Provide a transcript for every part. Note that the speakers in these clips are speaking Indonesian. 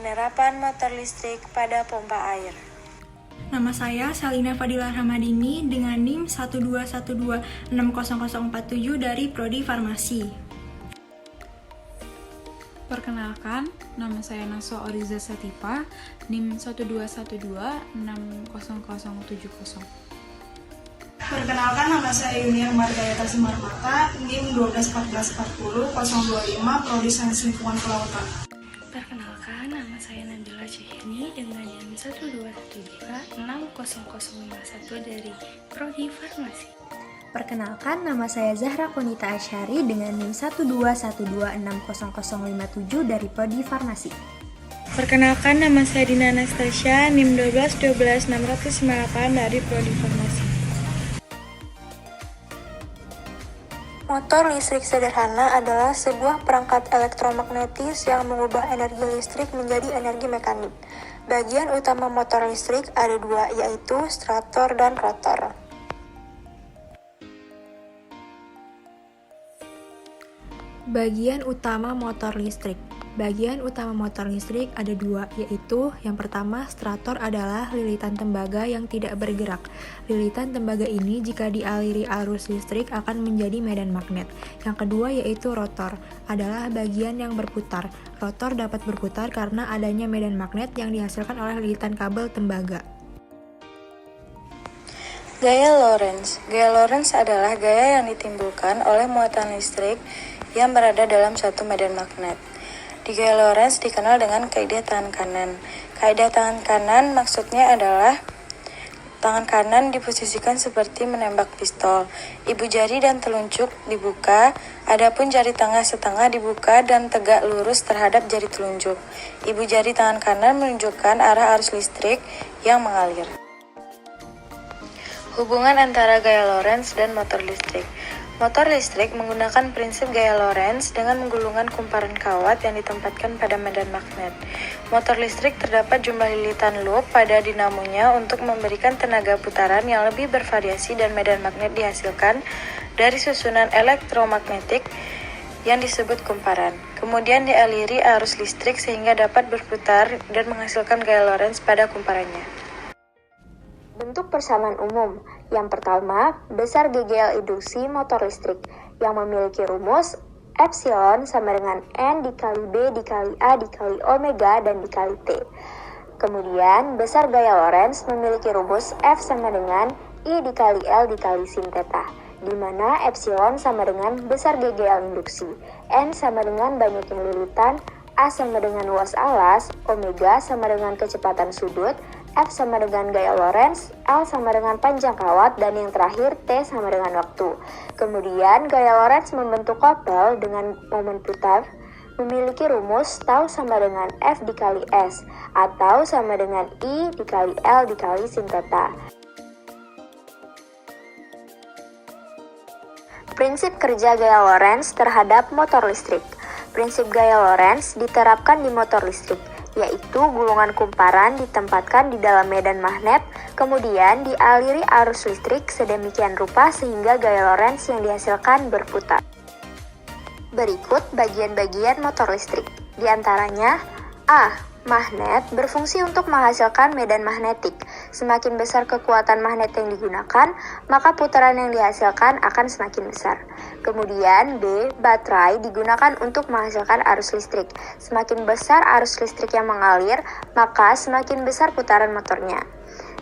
penerapan motor listrik pada pompa air. Nama saya Salina Fadila Ramadini dengan NIM 121260047 dari Prodi Farmasi. Perkenalkan, nama saya Naswa Oriza Satipa, NIM 121260070. Perkenalkan, nama saya Yunia Margayata Simarmata, NIM 121440 Prodi Sains Lingkungan Kelautan. Perkenalkan, nama saya Nabila Cihni dengan NIM 1236051 dari Prodi Farmasi. Perkenalkan, nama saya Zahra Konita Asyari dengan NIM 121260057 dari Prodi Farmasi. Perkenalkan, nama saya Dina Anastasia, NIM 1212698 dari Prodi Farmasi. Motor listrik sederhana adalah sebuah perangkat elektromagnetis yang mengubah energi listrik menjadi energi mekanik. Bagian utama motor listrik ada dua, yaitu stator dan rotor. Bagian utama motor listrik. Bagian utama motor listrik ada dua, yaitu yang pertama, stator adalah lilitan tembaga yang tidak bergerak. Lilitan tembaga ini jika dialiri arus listrik akan menjadi medan magnet. Yang kedua yaitu rotor, adalah bagian yang berputar. Rotor dapat berputar karena adanya medan magnet yang dihasilkan oleh lilitan kabel tembaga. Gaya Lorentz. Gaya Lorentz adalah gaya yang ditimbulkan oleh muatan listrik yang berada dalam suatu medan magnet. Di gaya Lorentz dikenal dengan kaidah tangan kanan. Kaidah tangan kanan maksudnya adalah tangan kanan diposisikan seperti menembak pistol. Ibu jari dan telunjuk dibuka, adapun jari tengah setengah dibuka dan tegak lurus terhadap jari telunjuk. Ibu jari tangan kanan menunjukkan arah arus listrik yang mengalir. Hubungan antara gaya Lorentz dan motor listrik. Motor listrik menggunakan prinsip gaya Lorentz dengan menggulungkan kumparan kawat yang ditempatkan pada medan magnet. Motor listrik terdapat jumlah lilitan loop pada dinamonya untuk memberikan tenaga putaran yang lebih bervariasi dan medan magnet dihasilkan dari susunan elektromagnetik yang disebut kumparan. Kemudian dialiri arus listrik sehingga dapat berputar dan menghasilkan gaya Lorentz pada kumparannya. Bentuk persamaan umum. Yang pertama, besar GGL induksi motor listrik yang memiliki rumus epsilon sama dengan N dikali B dikali A dikali omega dan dikali T. Kemudian, besar gaya Lorentz memiliki rumus F sama dengan I dikali L dikali sin theta, di mana epsilon sama dengan besar GGL induksi, N sama dengan banyaknya lilitan, A sama dengan luas alas, omega sama dengan kecepatan sudut, F sama dengan gaya Lorentz, L sama dengan panjang kawat, dan yang terakhir T sama dengan waktu. Kemudian gaya Lorentz membentuk kopel dengan momen putar memiliki rumus tau sama dengan F dikali S atau sama dengan I dikali L dikali sin theta. Prinsip kerja gaya Lorentz terhadap motor listrik. Prinsip gaya Lorentz diterapkan di motor listrik, yaitu gulungan kumparan ditempatkan di dalam medan magnet, kemudian dialiri arus listrik sedemikian rupa sehingga gaya Lorentz yang dihasilkan berputar. Berikut bagian-bagian motor listrik, di antaranya A. Magnet berfungsi untuk menghasilkan medan magnetik. Semakin besar kekuatan magnet yang digunakan, maka putaran yang dihasilkan akan semakin besar. Kemudian B. Baterai digunakan untuk menghasilkan arus listrik. Semakin besar arus listrik yang mengalir, maka semakin besar putaran motornya.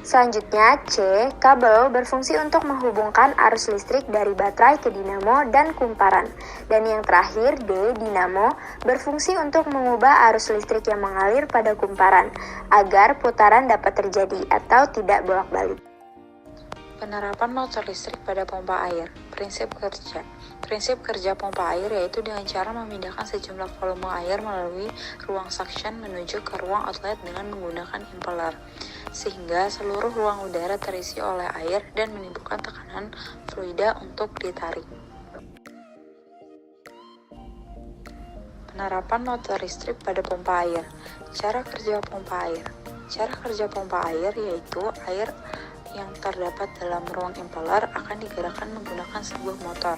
Selanjutnya C. Kabel berfungsi untuk menghubungkan arus listrik dari baterai ke dinamo dan kumparan. Dan yang terakhir D. Dinamo berfungsi untuk mengubah arus listrik yang mengalir pada kumparan agar putaran dapat terjadi atau tidak bolak-balik. Penerapan motor listrik pada pompa air. Prinsip kerja. Prinsip kerja pompa air yaitu dengan cara memindahkan sejumlah volume air melalui ruang suction menuju ke ruang outlet dengan menggunakan impeller, sehingga seluruh ruang udara terisi oleh air dan menimbulkan tekanan fluida untuk ditarik. Penerapan motor listrik pada pompa air. Cara kerja pompa air. Cara kerja pompa air yaitu air yang terdapat dalam ruang impeller akan digerakkan menggunakan sebuah motor.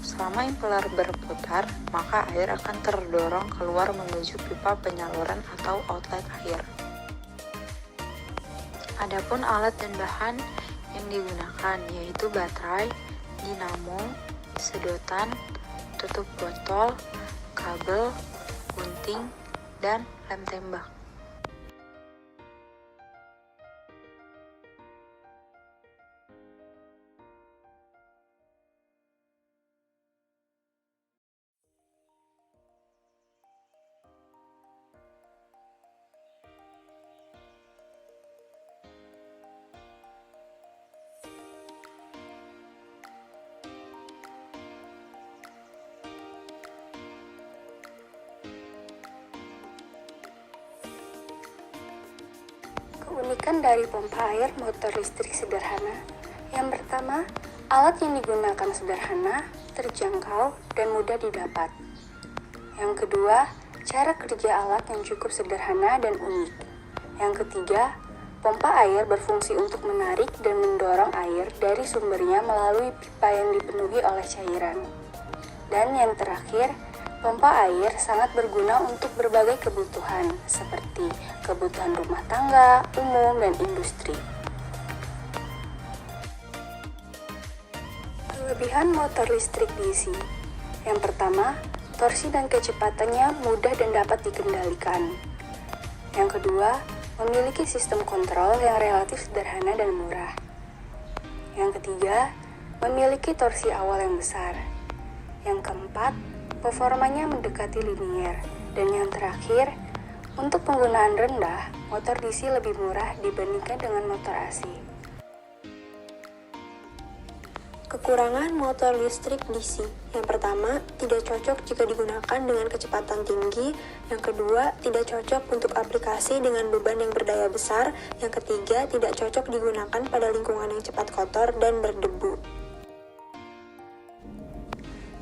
Selama impeller berputar, maka air akan terdorong keluar menuju pipa penyaluran atau outlet air. Adapun alat dan bahan yang digunakan yaitu baterai, dinamo, sedotan, tutup botol, kabel, gunting, dan lem tembak. Keunikan dari pompa air motor listrik sederhana. Yang pertama, alat yang digunakan sederhana, terjangkau, dan mudah didapat. Yang kedua, cara kerja alat yang cukup sederhana dan unik. Yang ketiga, pompa air berfungsi untuk menarik dan mendorong air dari sumbernya melalui pipa yang dipenuhi oleh cairan. Dan yang terakhir, pompa air sangat berguna untuk berbagai kebutuhan, seperti kebutuhan rumah tangga, umum, dan industri. Kelebihan motor listrik DC. Yang pertama, torsi dan kecepatannya mudah dan dapat dikendalikan. Yang kedua, memiliki sistem kontrol yang relatif sederhana dan murah. Yang ketiga, memiliki torsi awal yang besar. Yang keempat, performanya mendekati linier. Dan yang terakhir, untuk penggunaan rendah, motor DC lebih murah dibandingkan dengan motor AC. Kekurangan motor listrik DC. Yang pertama, tidak cocok jika digunakan dengan kecepatan tinggi. Yang kedua, tidak cocok untuk aplikasi dengan beban yang berdaya besar. Yang ketiga, tidak cocok digunakan pada lingkungan yang cepat kotor dan berdebu.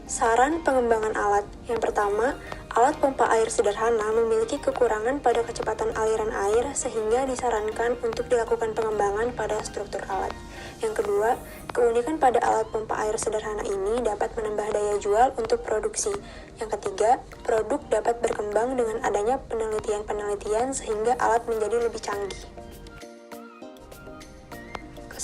Saran pengembangan alat. Yang pertama, alat pompa air sederhana memiliki kekurangan pada kecepatan aliran air sehingga disarankan untuk dilakukan pengembangan pada struktur alat. Yang kedua, keunikan pada alat pompa air sederhana ini dapat menambah daya jual untuk produksi. Yang ketiga, produk dapat berkembang dengan adanya penelitian-penelitian sehingga alat menjadi lebih canggih.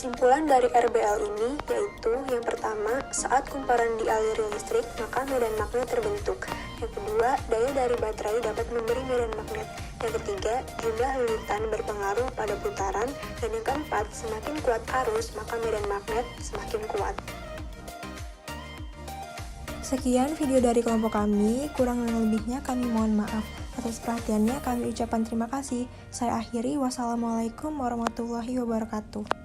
Kesimpulan dari RBL ini yaitu yang pertama, saat kumparan dialiri listrik, maka medan magnet terbentuk. Yang kedua, daya dari baterai dapat memberi medan magnet. Yang ketiga, jumlah lilitan berpengaruh pada putaran. Dan yang keempat, semakin kuat arus, maka medan magnet semakin kuat. Sekian video dari kelompok kami, kurang dan lebihnya kami mohon maaf. Atas perhatiannya kami ucapkan terima kasih. Saya akhiri, wassalamualaikum warahmatullahi wabarakatuh.